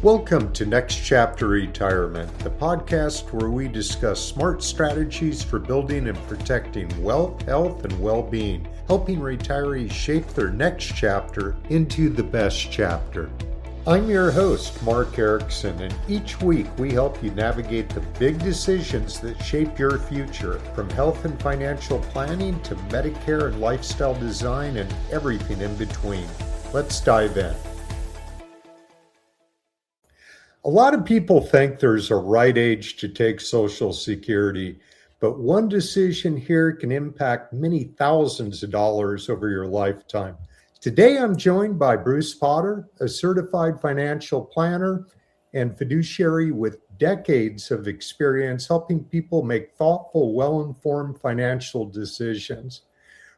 Welcome to Next Chapter Retirement, the podcast where we discuss smart strategies for building and protecting wealth, health, and well-being, helping retirees shape their next chapter into the best chapter. I'm your host, Mark Erickson, and each week we help you navigate the big decisions that shape your future, from health and financial planning to Medicare and lifestyle design and everything in between. Let's dive in. A lot of people think there's a right age to take Social Security, but one decision here can impact many thousands of dollars over your lifetime. Today, I'm joined by Bruce Potter, a certified financial planner and fiduciary with decades of experience helping people make thoughtful, well-informed financial decisions.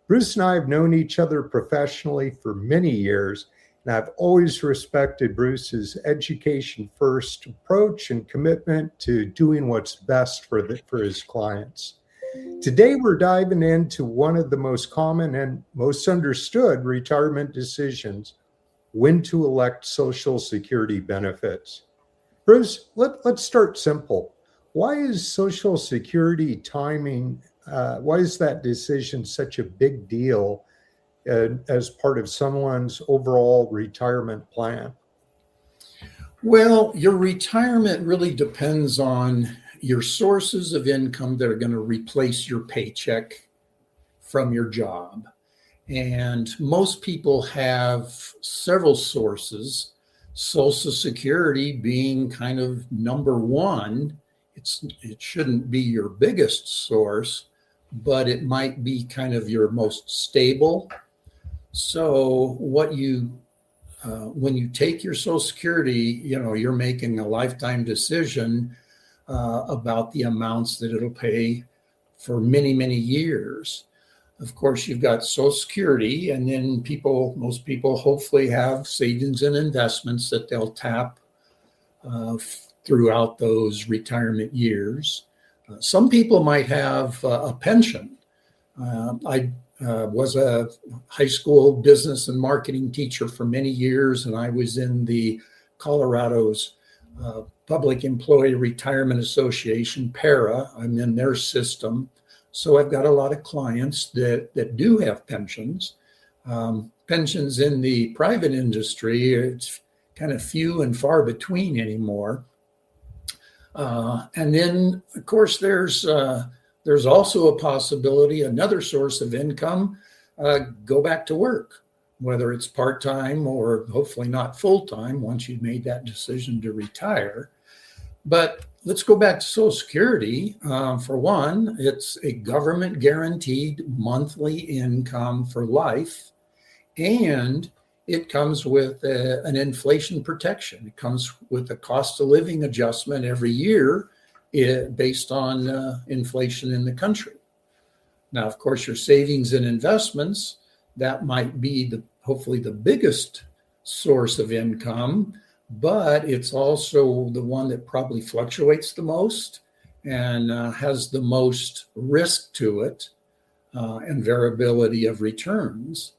Bruce and I have known each other professionally for many years, and I've always respected Bruce's education-first approach and commitment to doing what's best for his clients. Today, we're diving into one of the most common and most understood retirement decisions: when to elect Social Security benefits. Bruce, let's start simple. Why is Social Security timing, why is that decision such a big deal as part of someone's overall retirement plan? Well, your retirement really depends on your sources of income that are going to replace your paycheck from your job. And most people have several sources, Social Security being kind of number one. It shouldn't be your biggest source, but it might be kind of your most stable. So when you take your Social Security, you're making a lifetime decision about the amounts that it'll pay for many, many years. Of course, you've got Social Security, and then most people hopefully have savings and investments that they'll tap throughout those retirement years. Some people might have a pension. I was a high school business and marketing teacher for many years, and I was in the Colorado's Public Employee Retirement Association, PARA. I'm in their system. So I've got a lot of clients that do have pensions. Pensions in the private industry, it's kind of few and far between anymore. And then, of course, there's also a possibility, another source of income, go back to work, whether it's part-time or hopefully not full-time once you've made that decision to retire. But let's go back to Social Security. For one, it's a government guaranteed monthly income for life, and it comes with an inflation protection. It comes with a cost of living adjustment every year based on inflation in the country. Now, of course, your savings and investments, that might be hopefully the biggest source of income, but it's also the one that probably fluctuates the most and has the most risk to it and variability of returns.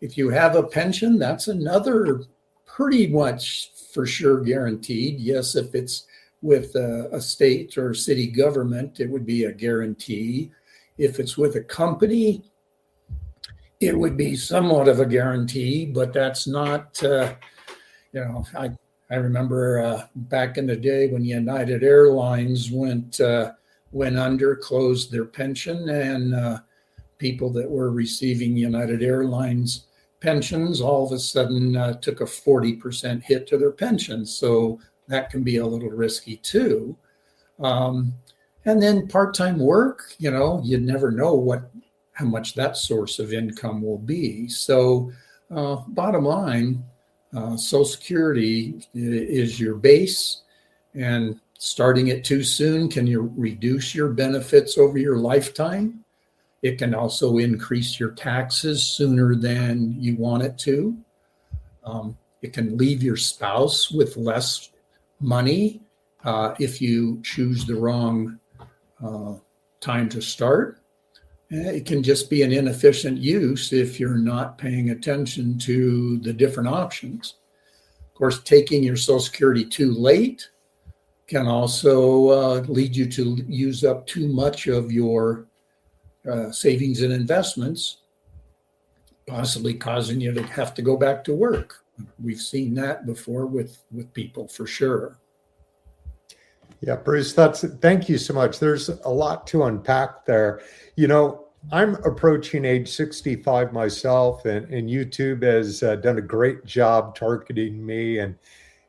If you have a pension, that's another pretty much for sure guaranteed. Yes, if it's with a state or city government, it would be a guarantee. If it's with a company, it would be somewhat of a guarantee, but that's not, I remember back in the day when United Airlines went under, closed their pension, and people that were receiving United Airlines pensions all of a sudden took a 40% hit to their pension. So that can be a little risky too. And then part-time work, you never know how much that source of income will be. So bottom line, Social Security is your base, and starting it too soon can you reduce your benefits over your lifetime. It can also increase your taxes sooner than you want it to. It can leave your spouse with less money if you choose the wrong time to start. It can just be an inefficient use if you're not paying attention to the different options. Of course, taking your Social Security too late can also lead you to use up too much of your savings and investments, possibly causing you to have to go back to work. We've seen that before with people for sure. Yeah, Bruce, thank you so much. There's a lot to unpack there. I'm approaching age 65 myself, and YouTube has done a great job targeting me. And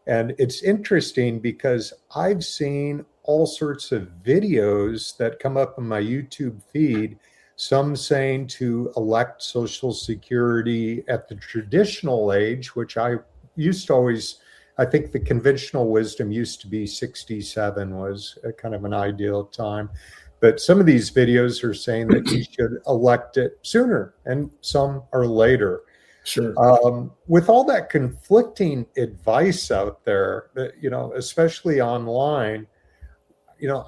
it's interesting because I've seen all sorts of videos that come up in my YouTube feed, some saying to elect Social Security at the traditional age, which I used to always, I think the conventional wisdom used to be 67 was a kind of an ideal time. But some of these videos are saying that you should elect it sooner, and some are later. Sure. With all that conflicting advice out there, especially online,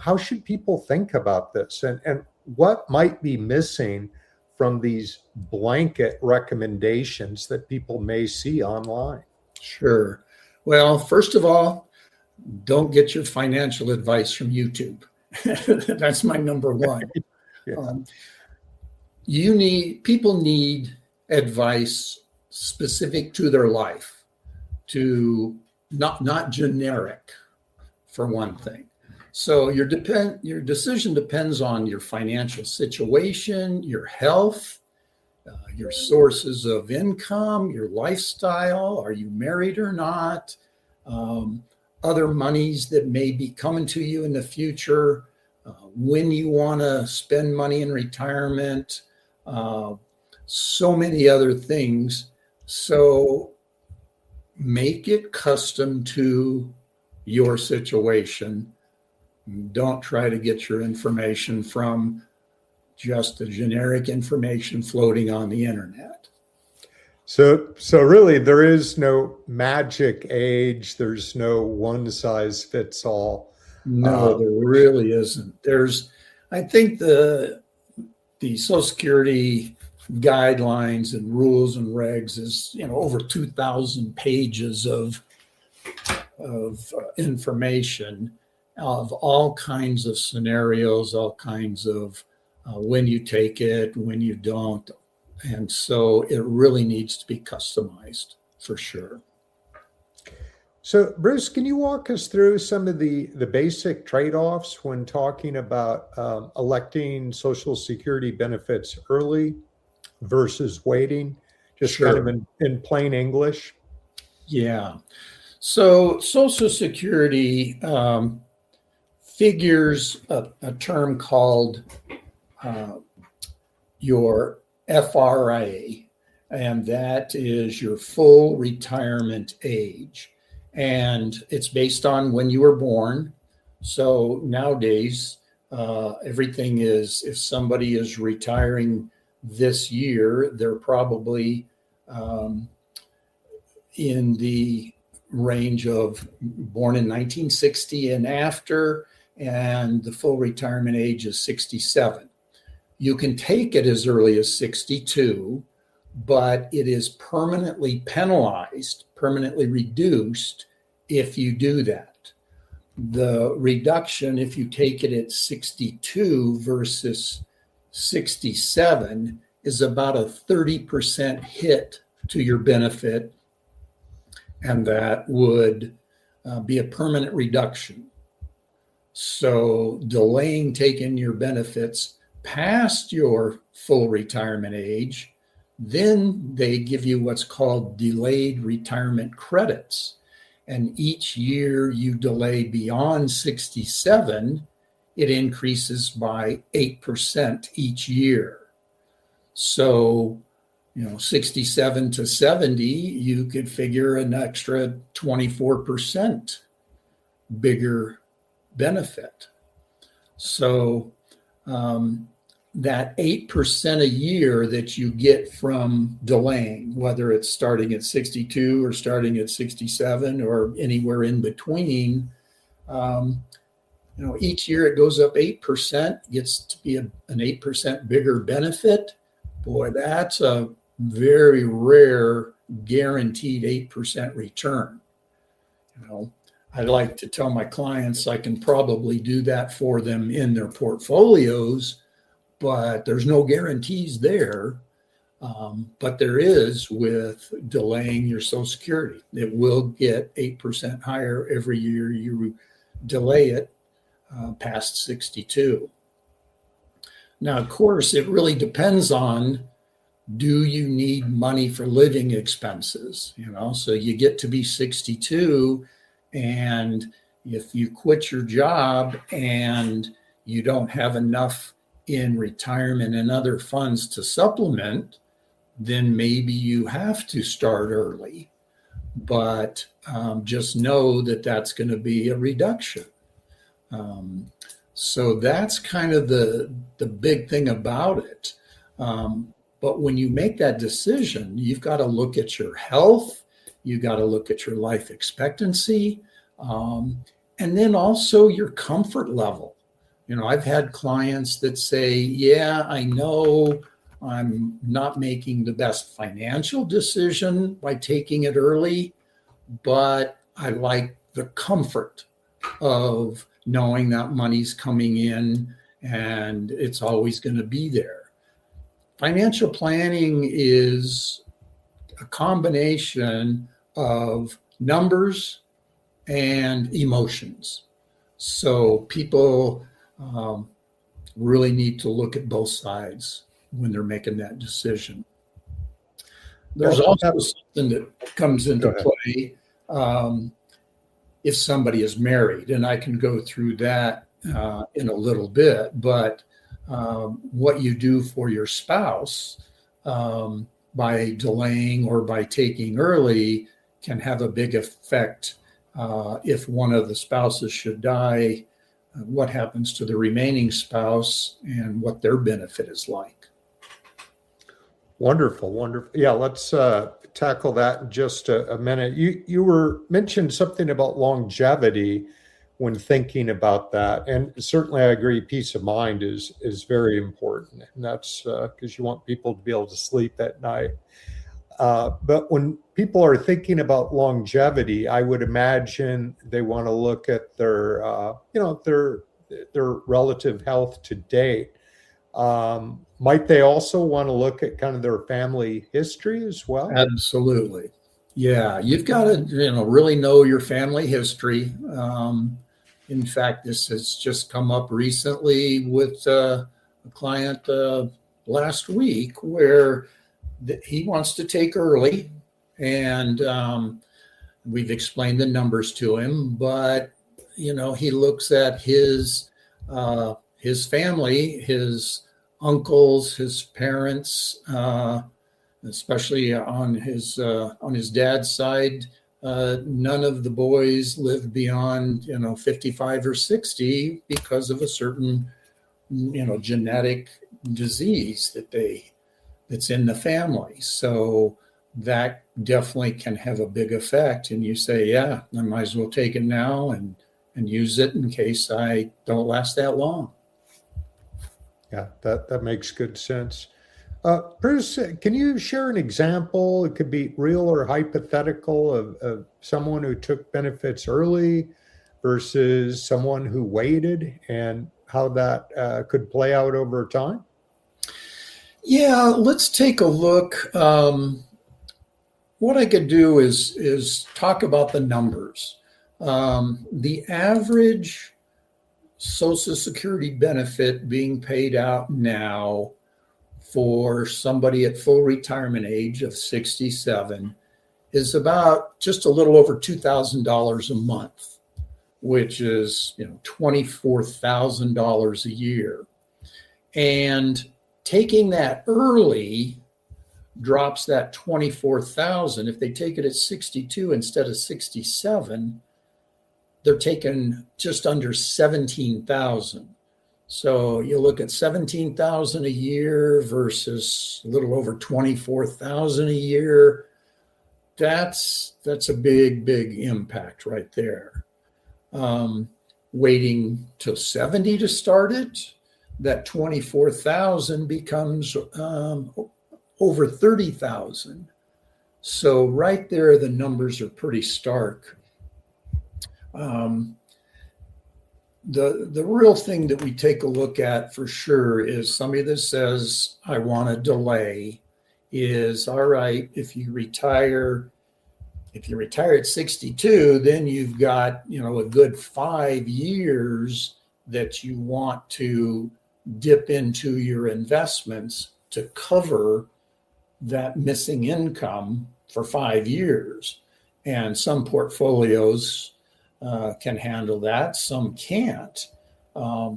how should people think about this, and what might be missing from these blanket recommendations that people may see online? Sure. Well, first of all, don't get your financial advice from YouTube. That's my number one. Yeah. People need advice specific to their life, to not generic, for one thing. So your decision depends on your financial situation, your health, your sources of income, your lifestyle. Are you married or not? Other monies that may be coming to you in the future, when you want to spend money in retirement, so many other things. So make it custom to your situation. Don't try to get your information from just the generic information floating on the internet. So really, there is no magic age. There's no one size fits all. No, there really isn't. I think the Social Security guidelines and rules and regs is, over 2,000 pages of information of all kinds of scenarios, all kinds of when you take it, when you don't. And so it really needs to be customized for sure. So, Bruce, can you walk us through some of the basic trade-offs when talking about electing Social Security benefits early versus waiting, just Sure. kind of in plain English? Yeah. So Social Security figures a term called your FRA, and that is your full retirement age. And it's based on when you were born. So nowadays, everything is, if somebody is retiring this year, they're probably in the range of born in 1960 and after, and the full retirement age is 67. You can take it as early as 62, but it is permanently penalized, permanently reduced if you do that. The reduction, if you take it at 62 versus 67, is about a 30% hit to your benefit, and that would be a permanent reduction. So delaying taking your benefits past your full retirement age, then they give you what's called delayed retirement credits. And each year you delay beyond 67, it increases by 8% each year. So, 67 to 70, you could figure an extra 24% bigger benefit. So that 8% a year that you get from delaying, whether it's starting at 62 or starting at 67 or anywhere in between, each year it goes up 8%, gets to be an 8% bigger benefit. Boy, that's a very rare guaranteed 8% return. You know, I like to tell my clients I can probably do that for them in their portfolios, but there's no guarantees there. But there is with delaying your Social Security. It will get 8% higher every year you delay it past 62. Now, of course, it really depends on, do you need money for living expenses? You know, so you get to be 62, and if you quit your job and you don't have enough in retirement and other funds to supplement, then maybe you have to start early. But just know that that's going to be a reduction. So that's kind of the big thing about it. But when you make that decision, you've got to look at your health, you got to look at your life expectancy, and then also your comfort level. You know, I've had clients that say, yeah, I know I'm not making the best financial decision by taking it early, but I like the comfort of knowing that money's coming in and it's always going to be there. Financial planning is a combination of numbers and emotions. So people really need to look at both sides when they're making that decision. There's also something that comes into play if somebody is married, and I can go through that in a little bit, but what you do for your spouse by delaying or by taking early can have a big effect. If one of the spouses should die, what happens to the remaining spouse and what their benefit is like. Wonderful, wonderful. Yeah, let's tackle that in just a minute. You were mentioned something about longevity when thinking about that, and certainly I agree. Peace of mind is very important, and that's because you want people to be able to sleep at night. But when people are thinking about longevity, I would imagine they want to look at their their relative health to date. Might they also want to look at kind of their family history as well? Absolutely. Yeah, you've got to, really know your family history. In fact, this has just come up recently with a client last week where he wants to take early, and we've explained the numbers to him, but he looks at his family, his uncles, his parents, especially on his dad's side. None of the boys lived beyond 55 or 60 because of a certain genetic disease that's in the family. So that definitely can have a big effect. And you say, yeah, I might as well take it now and use it in case I don't last that long. Yeah, that makes good sense. Bruce, can you share an example? It could be real or hypothetical of someone who took benefits early versus someone who waited, and how that could play out over time? Yeah, let's take a look. What I could do is talk about the numbers. The average Social Security benefit being paid out now for somebody at full retirement age of 67 is about just a little over $2,000 a month, which is $24,000 a year. And taking that early drops that 24,000. If they take it at 62 instead of 67, they're taking just under 17,000. So you look at 17,000 a year versus a little over 24,000 a year. That's a big impact right there. Waiting till 70 to start it, that 24,000 becomes over 30,000. So right there, the numbers are pretty stark. Um, the real thing that we take a look at for sure is somebody that says, I want to delay, is all right. If you retire at 62, then you've got, a good 5 years that you want to dip into your investments to cover that missing income for 5 years. And some portfolios can handle that, some can't. I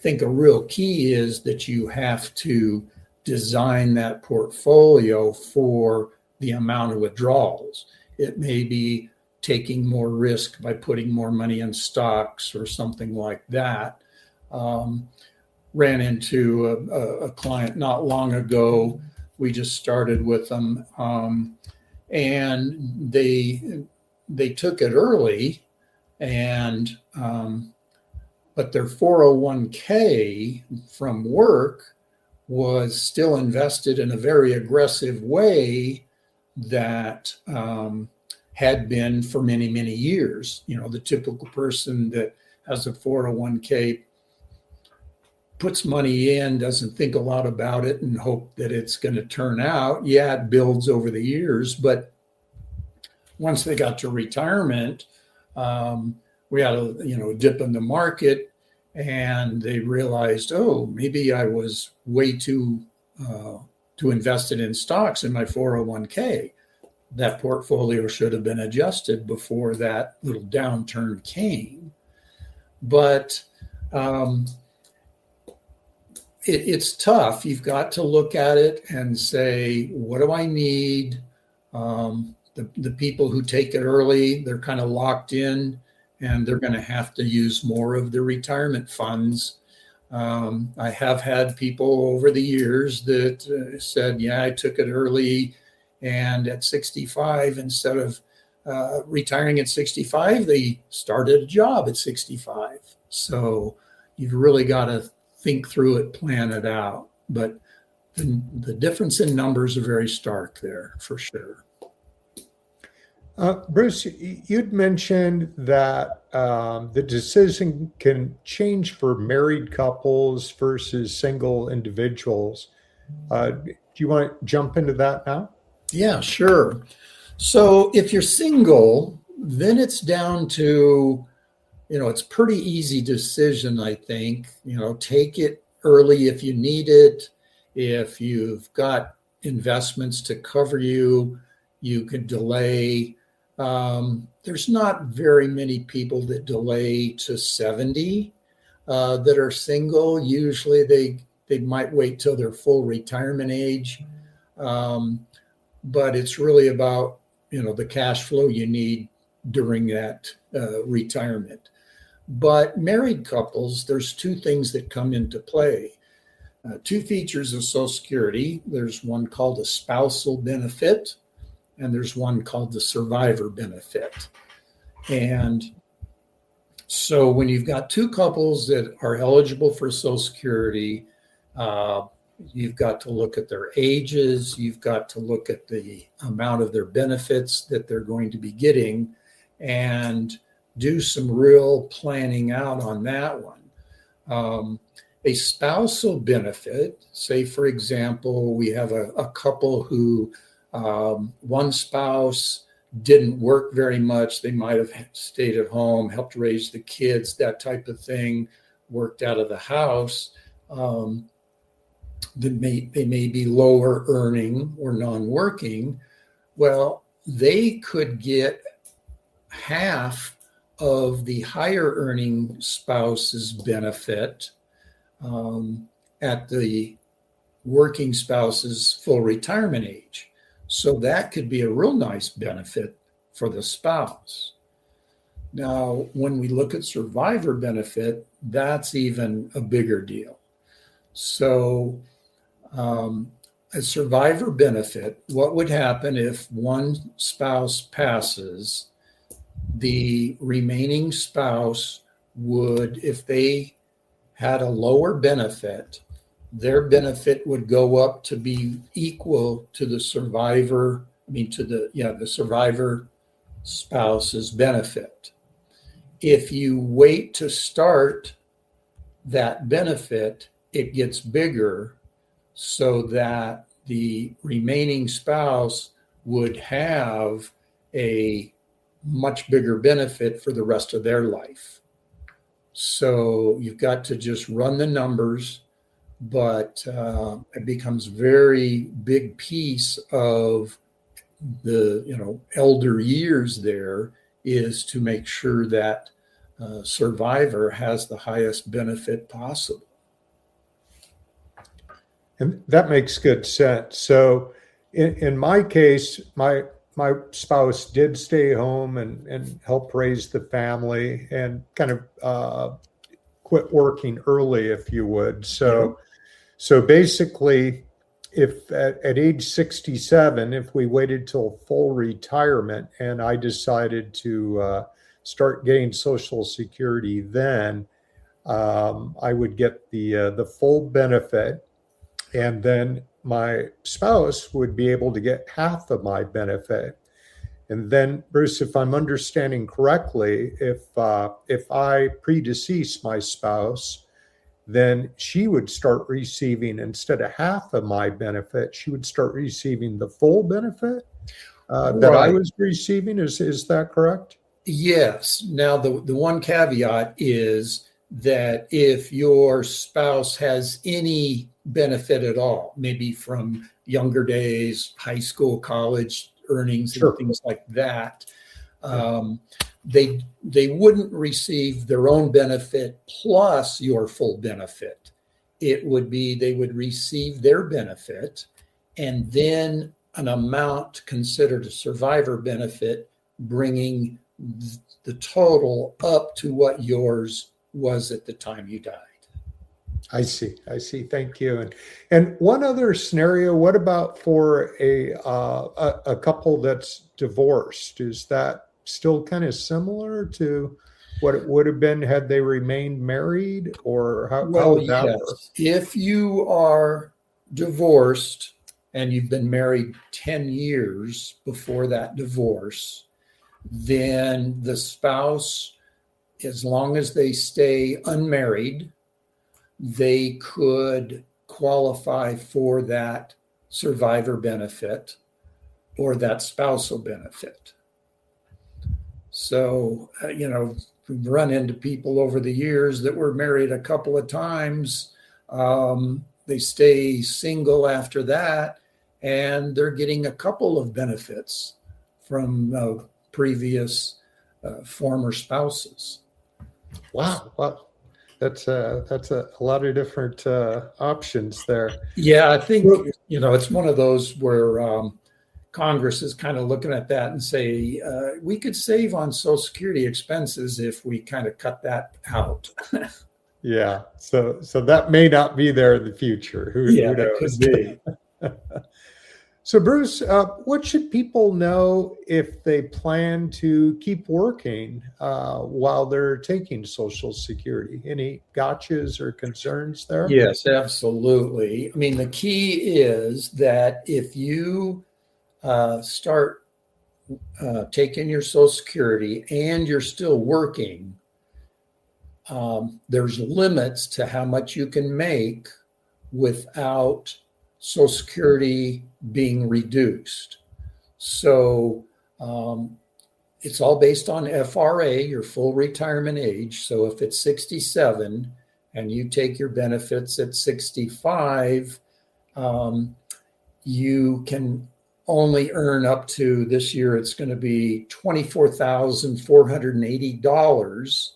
think a real key is that you have to design that portfolio for the amount of withdrawals. It may be taking more risk by putting more money in stocks or something like that. Ran into a client not long ago. We just started with them, and they took it early, and but their 401k from work was still invested in a very aggressive way that had been for many, many years. The typical person that has a 401k puts money in, doesn't think a lot about it and hope that it's going to turn out. Yeah, it builds over the years, but once they got to retirement, we had a dip in the market, and they realized, oh, maybe I was way too invested in stocks in my 401k. That portfolio should have been adjusted before that little downturn came. But it's tough. You've got to look at it and say, what do I need? The people who take it early, they're kind of locked in, and they're going to have to use more of the retirement funds. I have had people over the years that said, yeah, I took it early, and at 65, instead of retiring at 65, they started a job at 65. So you've really got to think through it, plan it out. But the difference in numbers are very stark there, for sure. Bruce, you'd mentioned that the decision can change for married couples versus single individuals. Do you want to jump into that now? Yeah, sure. So if you're single, then it's down to, it's pretty easy decision, I think. Take it early if you need it. If you've got investments to cover you, you could delay. There's not very many people that delay to 70 that are single. Usually they might wait till their full retirement age. But it's really about, the cash flow you need during that retirement. But married couples, there's two things that come into play. Two features of Social Security. There's one called a spousal benefit, and there's one called the survivor benefit. And so when you've got two couples that are eligible for Social Security, you've got to look at their ages. You've got to look at the amount of their benefits that they're going to be getting and do some real planning out on that one. A spousal benefit, say, for example, we have a couple who one spouse didn't work very much. They might have stayed at home, helped raise the kids, that type of thing, worked out of the house. They may be lower earning or non-working. Well, they could get half of the higher earning spouse's benefit at the working spouse's full retirement age. So that could be a real nice benefit for the spouse. Now, when we look at survivor benefit, that's even a bigger deal. So a survivor benefit, what would happen if one spouse passes? The remaining spouse would, if they had a lower benefit, their benefit would go up to be equal to the survivor spouse's benefit. If you wait to start that benefit, it gets bigger so that the remaining spouse would have a much bigger benefit for the rest of their life. So you've got to just run the numbers, but it becomes very big piece of the elder years there is to make sure that survivor has the highest benefit possible. And that makes good sense. So in my case, my spouse did stay home and help raise the family and kind of quit working early, if you would. So basically, if at age 67, if we waited till full retirement and I decided to start getting Social Security, then I would get the full benefit, and then my spouse would be able to get half of my benefit. And then, Bruce, if I'm understanding correctly, if I predecease my spouse, then she would start receiving, instead of half of my benefit, she would start receiving the full benefit that I was receiving. Is that correct? Yes. Now, the one caveat is that if your spouse has any benefit at all, maybe from younger days, high school, college earnings, and things like that, they wouldn't receive their own benefit plus your full benefit. It would be they would receive their benefit and then an amount considered a survivor benefit, bringing the total up to what yours was at the time you died. I see. Thank you. And one other scenario, what about for a couple that's divorced? Is that still kind of similar to what it would have been had they remained married, or how would that work? If you are divorced and you've been married 10 years before that divorce, then the spouse, as long as they stay unmarried, they could qualify for that survivor benefit or that spousal benefit. So, we've run into people over the years that were married a couple of times. They stay single after that, and they're getting a couple of benefits from previous former spouses. Wow. Well, that's a lot of different options there. Yeah, I think, it's one of those where Congress is kind of looking at that and say, we could save on Social Security expenses if we kind of cut that out. Yeah. So that may not be there in the future. Who knows? It could be. So, Bruce, what should people know if they plan to keep working while they're taking Social Security? Any gotchas or concerns there? Yes, absolutely. I mean, the key is that if you start taking your Social Security and you're still working, there's limits to how much you can make without Social Security being reduced. So it's all based on FRA, your full retirement age. So if it's 67 and you take your benefits at 65, you can only earn up to, this year it's going to be $24,480.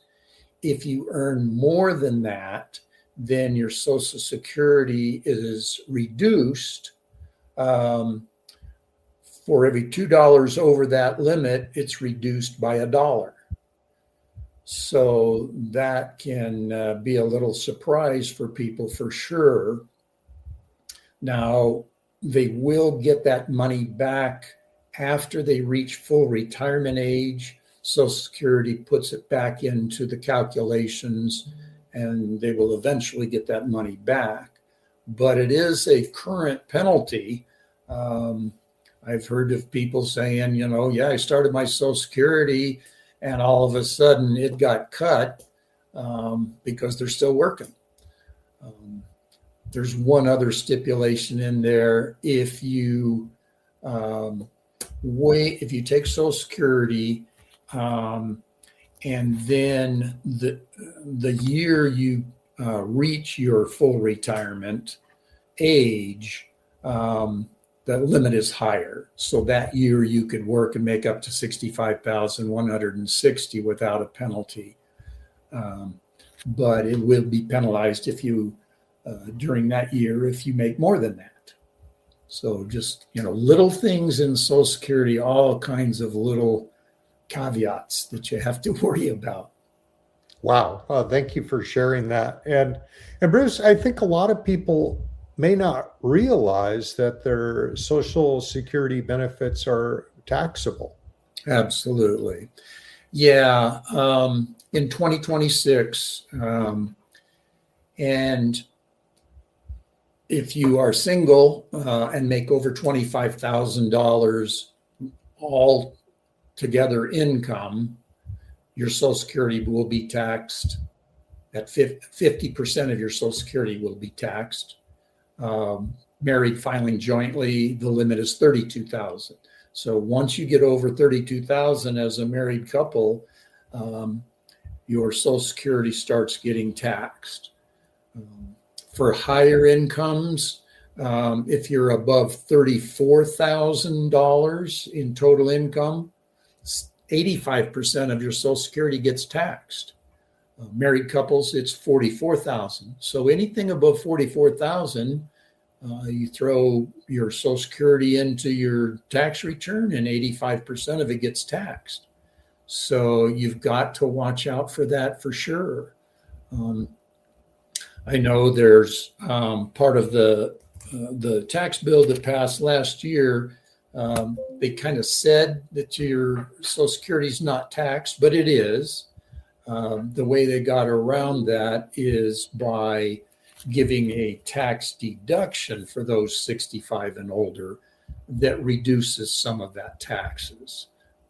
If you earn more than that, then your Social Security is reduced. For every $2 over that limit, it's reduced by $1. So that can be a little surprise for people for sure. Now, they will get that money back after they reach full retirement age. Social Security puts it back into the calculations, and they will eventually get that money back. But it is a current penalty. I've heard of people saying, I started my Social Security and all of a sudden it got cut because they're still working. There's one other stipulation in there. If you if you take Social Security and then the year you reach your full retirement age, the limit is higher. So that year you could work and make up to $65,160 without a penalty. But it will be penalized if you during that year if you make more than that. So just, little things in Social Security, all kinds of little caveats that you have to worry about. Wow. Thank you for sharing that. And Bruce, I think a lot of people may not realize that their Social Security benefits are taxable. Absolutely. Yeah. In 2026, and if you are single and make over $25,000 all together income, your Social Security will be taxed at 50% of your Social Security will be taxed. Married filing jointly, the limit is $32,000. So once you get over $32,000 as a married couple, your Social Security starts getting taxed. For higher incomes, if you're above $34,000 in total income, 85% of your Social Security gets taxed. Married couples, it's $44,000. So anything above $44,000, you throw your Social Security into your tax return, and 85% of it gets taxed. So you've got to watch out for that for sure. I know there's part of the tax bill that passed last year. They kind of said that your Social Security is not taxed, but it is. The way they got around that is by giving a tax deduction for those 65 and older that reduces some of that taxes.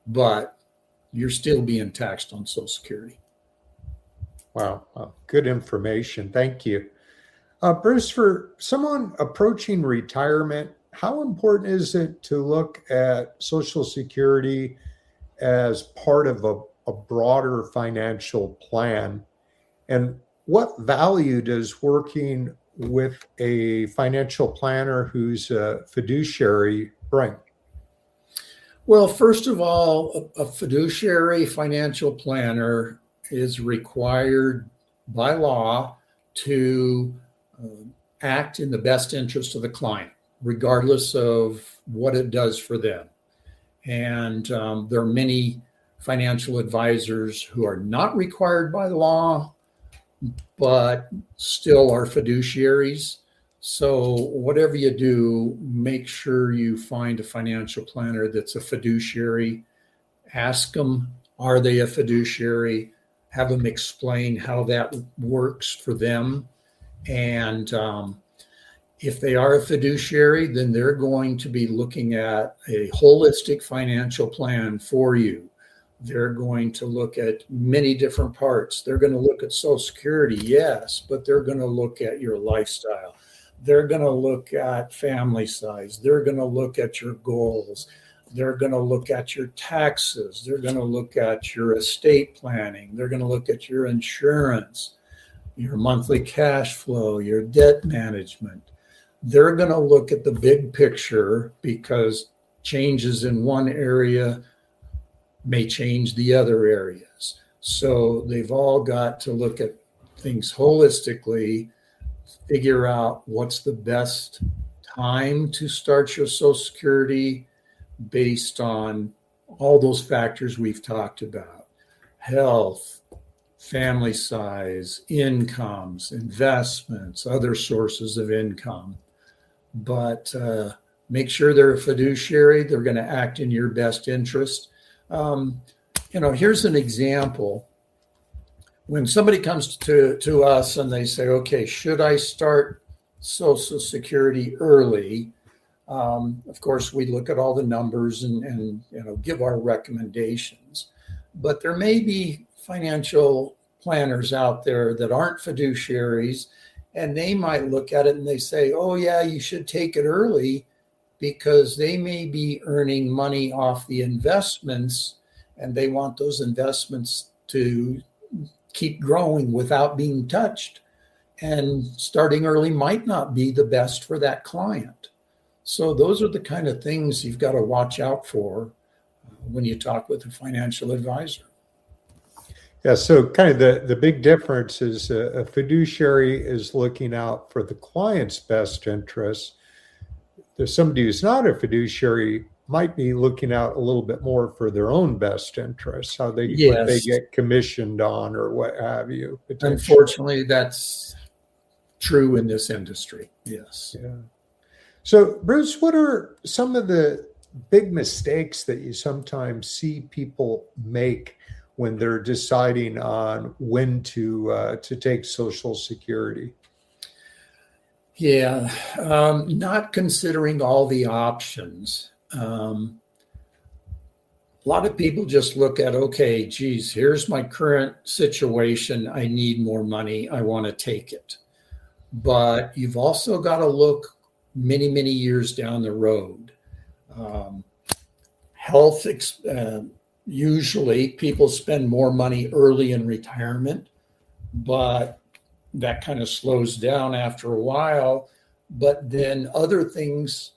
But you're still being taxed on Social Security. Wow. Good information. Thank you. Bruce, for someone approaching retirement, how important is it to look at Social Security as part of a broader financial plan? And what value does working with a financial planner who's a fiduciary bring? Well, first of all, a fiduciary financial planner is required by law to act in the best interest of the client, regardless of what it does for them. And there are many financial advisors who are not required by law, but still are fiduciaries. So whatever you do, make sure you find a financial planner that's a fiduciary. Ask them, are they a fiduciary? Have them explain how that works for them. And if they are a fiduciary, then they're going to be looking at a holistic financial plan for you. They're going to look at many different parts. They're going to look at Social Security, yes, but they're going to look at your lifestyle. They're going to look at family size. They're going to look at your goals. They're going to look at your taxes. They're going to look at your estate planning. They're going to look at your insurance, your monthly cash flow, your debt management. They're going to look at the big picture because changes in one area may change the other areas. So they've all got to look at things holistically, figure out what's the best time to start your Social Security based on all those factors we've talked about: health, family size, incomes, investments, other sources of income. But make sure they're a fiduciary. They're going to act in your best interest. Here's an example. When somebody comes to us and they say, okay, should I start Social Security early? Of course, we look at all the numbers and give our recommendations. But there may be financial planners out there that aren't fiduciaries, and they might look at it and they say, oh, yeah, you should take it early because they may be earning money off the investments and they want those investments to keep growing without being touched. And starting early might not be the best for that client. So those are the kind of things you've got to watch out for when you talk with a financial advisor. Yeah, so kind of the big difference is a fiduciary is looking out for the client's best interests. There's somebody who's not a fiduciary might be looking out a little bit more for their own best interests, what they get commissioned on or what have you. Unfortunately, that's true in this industry. Yes. Yeah. So, Bruce, what are some of the big mistakes that you sometimes see people make when they're deciding on when to take Social Security? Yeah, not considering all the options. A lot of people just look at, okay, geez, here's my current situation. I need more money. I want to take it. But you've also got to look many, many years down the road. Health, usually people spend more money early in retirement, but that kind of slows down after a while. But then other things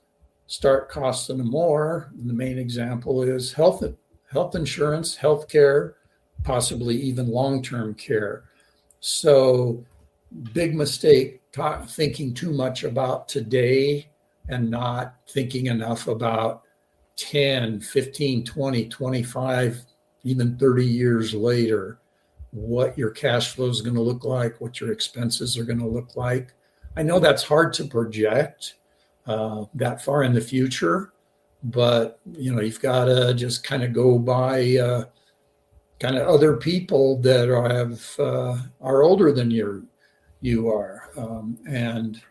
start costing more. The main example is health insurance, health care, possibly even long-term care. So big mistake thinking too much about today and not thinking enough about 10, 15, 20, 25, even 30 years later, what your cash flow is going to look like, what your expenses are going to look like. I know that's hard to project that far in the future, but you've got to just kind of go by kind of other people that are older than you are, and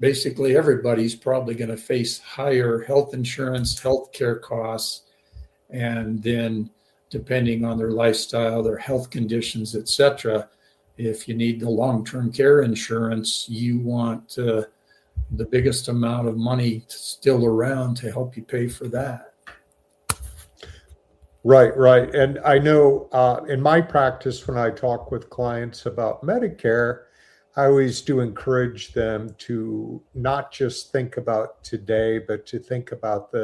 basically everybody's probably going to face higher health insurance, health care costs, and then depending on their lifestyle, their health conditions, etc. If you need the long-term care insurance, you want the biggest amount of money still around to help you pay for that. Right. And I know in my practice, when I talk with clients about Medicare, I always do encourage them to not just think about today, but to think about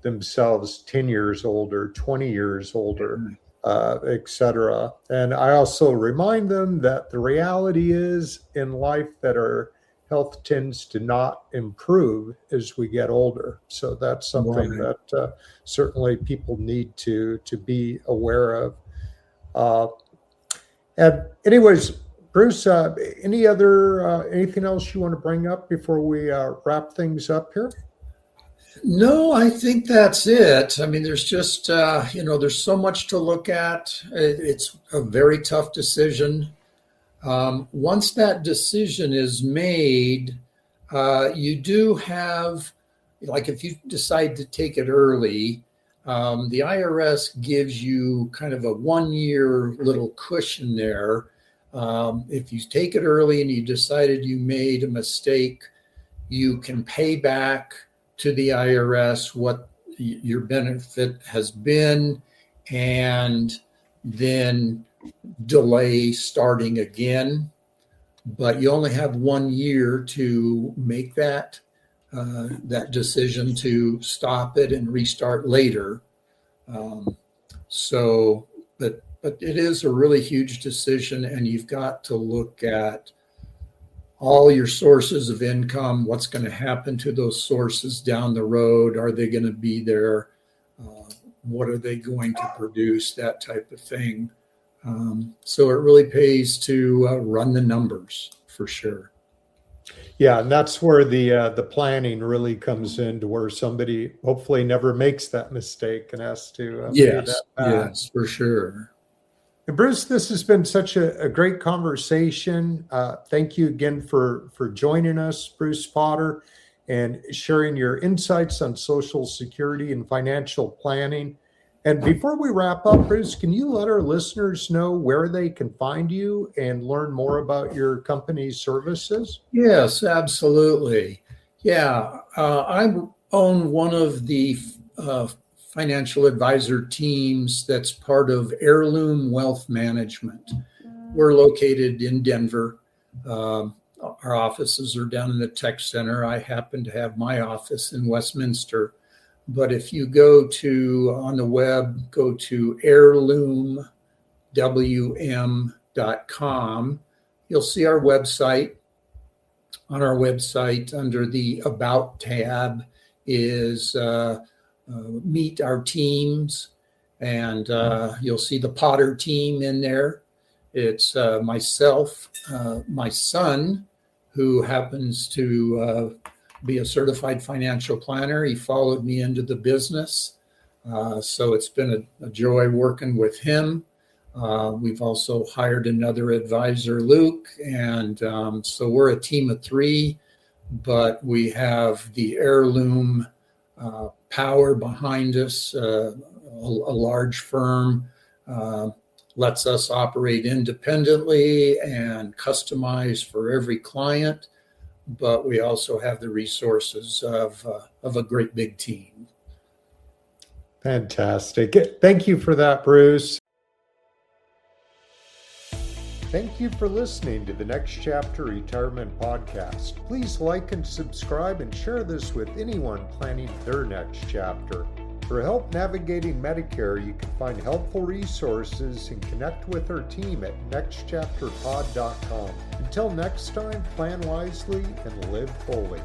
themselves 10 years older, 20 years older, et cetera. And I also remind them that the reality is in life that our health tends to not improve as we get older. So that's something that certainly people need to be aware of. And anyways, Bruce, anything else you want to bring up before we wrap things up here? No, I think that's it. I mean, there's just, there's so much to look at. It's a very tough decision. Once that decision is made, you do have, like if you decide to take it early, the IRS gives you kind of a 1-year little cushion there. If you take it early and you decided you made a mistake, you can pay back to the IRS what your benefit has been and then delay starting again. But you only have 1 year to make that decision to stop it and restart later. But it is a really huge decision, and you've got to look at all your sources of income, what's going to happen to those sources down the road. Are they going to be there? What are they going to produce? That type of thing. So it really pays to run the numbers for sure. Yeah, and that's where the planning really comes in, to where somebody hopefully never makes that mistake and has to pay that back. Yes, for sure. And Bruce, this has been such a great conversation. Thank you again for joining us, Bruce Potter, and sharing your insights on Social Security and financial planning. And before we wrap up, Bruce, can you let our listeners know where they can find you and learn more about your company's services? Yes, absolutely. Yeah, I own one of the financial advisor teams that's part of Heirloom Wealth Management. We're located in Denver. Our offices are down in the tech center. I happen to have my office in Westminster. But if you go on the web, go to heirloomwm.com, you'll see our website. On our website, under the About tab, is Meet Our Teams, and you'll see the Potter team in there. It's myself, my son, who happens to be a certified financial planner. He followed me into the business, so it's been a joy working with him. We've also hired another advisor, Luke, and so we're a team of three, but we have the Heirloom power behind us. A large firm lets us operate independently and customize for every client, but we also have the resources of a great big team. Fantastic. Thank you for that, Bruce. Thank you for listening to the Next Chapter Retirement Podcast. Please like and subscribe and share this with anyone planning their next chapter. For help navigating Medicare, you can find helpful resources and connect with our team at nextchapterpod.com. Until next time, plan wisely and live fully.